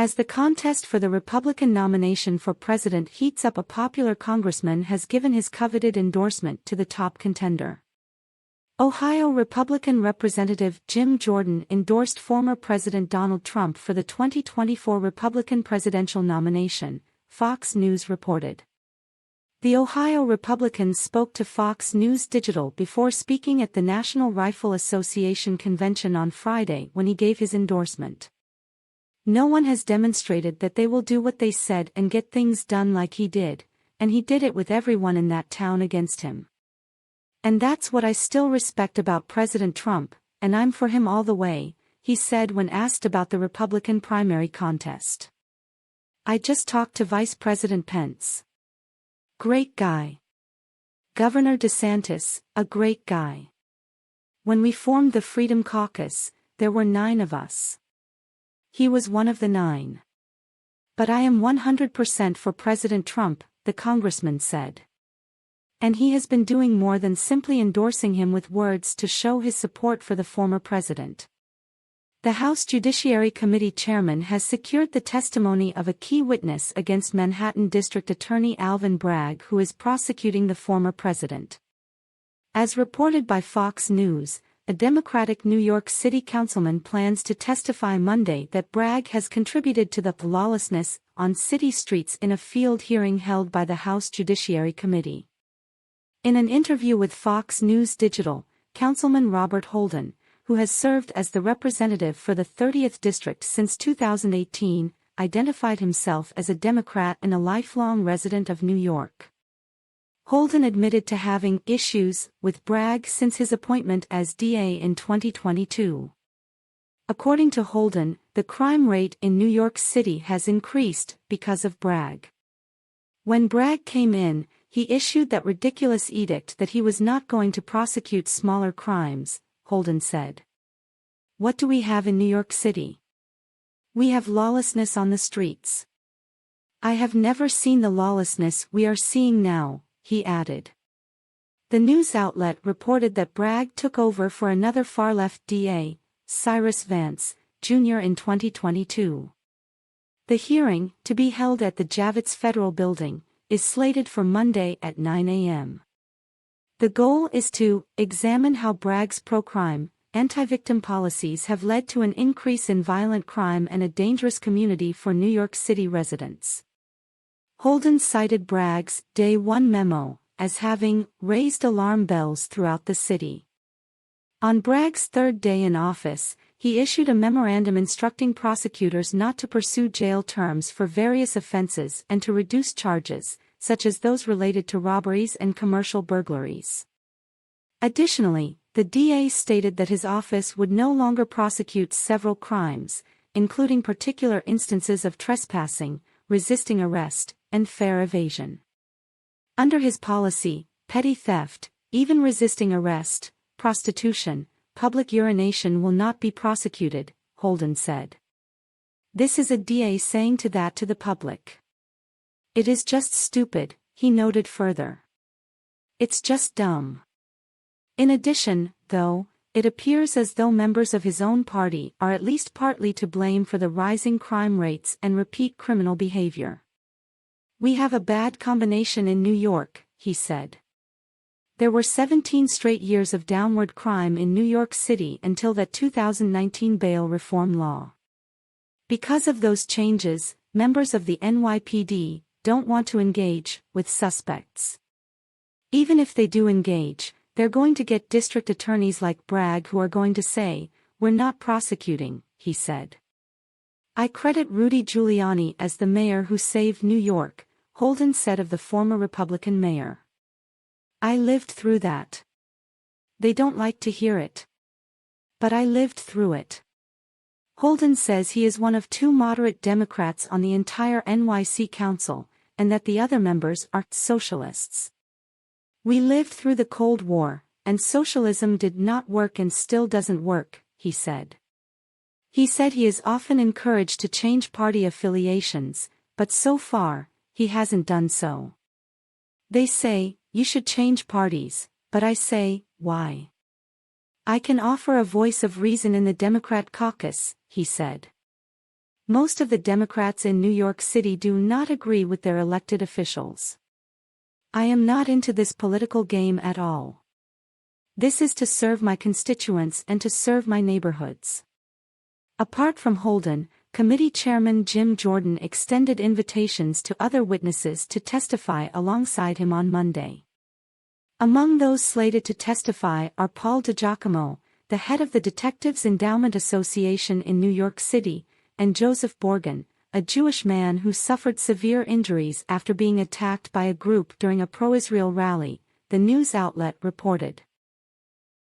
As the contest for the Republican nomination for president heats up, a popular congressman has given his coveted endorsement to the top contender. Ohio Republican Representative Jim Jordan endorsed former President Donald Trump for the 2024 Republican presidential nomination, Fox News reported. The Ohio Republican spoke to Fox News Digital before speaking at the National Rifle Association convention on Friday when he gave his endorsement. "No one has demonstrated that they will do what they said and get things done like he did, and he did it with everyone in that town against him. And that's what I still respect about President Trump, and I'm for him all the way," he said when asked about the Republican primary contest. "I just talked to Vice President Pence. Great guy. Governor DeSantis, a great guy. When we formed the Freedom Caucus, there were 9 of us. He was one of the 9. But I am 100% for President Trump," the congressman said. And he has been doing more than simply endorsing him with words to show his support for the former president. The House Judiciary Committee chairman has secured the testimony of a key witness against Manhattan District Attorney Alvin Bragg, who is prosecuting the former president. As reported by Fox News, a Democratic New York City councilman plans to testify Monday that Bragg has contributed to the lawlessness on city streets in a field hearing held by the House Judiciary Committee. In an interview with Fox News Digital, Councilman Robert Holden, who has served as the representative for the 30th District since 2018, identified himself as a Democrat and a lifelong resident of New York. Holden admitted to having issues with Bragg since his appointment as DA in 2022. According to Holden, the crime rate in New York City has increased because of Bragg. When Bragg came in, he issued that ridiculous edict that he was not going to prosecute smaller crimes, Holden said. "What do we have in New York City? We have lawlessness on the streets. I have never seen the lawlessness we are seeing now," he added. The news outlet reported that Bragg took over for another far-left DA, Cyrus Vance, Jr. in 2022. The hearing, to be held at the Javits Federal Building, is slated for Monday at 9 a.m. The goal is to examine how Bragg's pro-crime, anti-victim policies have led to an increase in violent crime and a dangerous community for New York City residents. Holden cited Bragg's Day 1 memo as having raised alarm bells throughout the city. On Bragg's 3rd day in office, he issued a memorandum instructing prosecutors not to pursue jail terms for various offenses and to reduce charges, such as those related to robberies and commercial burglaries. Additionally, the DA stated that his office would no longer prosecute several crimes, including particular instances of trespassing, resisting arrest, and fare evasion. Under his policy, petty theft, even resisting arrest, prostitution, public urination will not be prosecuted, Holden said. "This is a DA saying that to the public. It is just stupid," he noted further. "It's just dumb." In addition, though, it appears as though members of his own party are at least partly to blame for the rising crime rates and repeat criminal behavior. "We have a bad combination in New York," he said. "There were 17 straight years of downward crime in New York City until that 2019 bail reform law. Because of those changes, members of the NYPD don't want to engage with suspects. Even if they do engage, they're going to get district attorneys like Bragg who are going to say, 'We're not prosecuting,'" he said. "I credit Rudy Giuliani as the mayor who saved New York," Holden said of the former Republican mayor. "I lived through that. They don't like to hear it. But I lived through it." Holden says he is one of 2 moderate Democrats on the entire NYC Council, and that the other members are socialists. "We lived through the Cold War, and socialism did not work and still doesn't work," he said. He said he is often encouraged to change party affiliations, but so far, he hasn't done so. "They say, you should change parties, but I say, why? I can offer a voice of reason in the Democrat caucus," he said. Most of the Democrats in New York City do not agree with their elected officials. I am not into this political game at all. This is to serve my constituents and to serve my neighborhoods. Apart from Holden, Committee Chairman Jim Jordan extended invitations to other witnesses to testify alongside him on Monday. Among those slated to testify are Paul DiGiacomo, the head of the Detectives Endowment Association in New York City, and Joseph Borgen, a Jewish man who suffered severe injuries after being attacked by a group during a pro-Israel rally, the news outlet reported.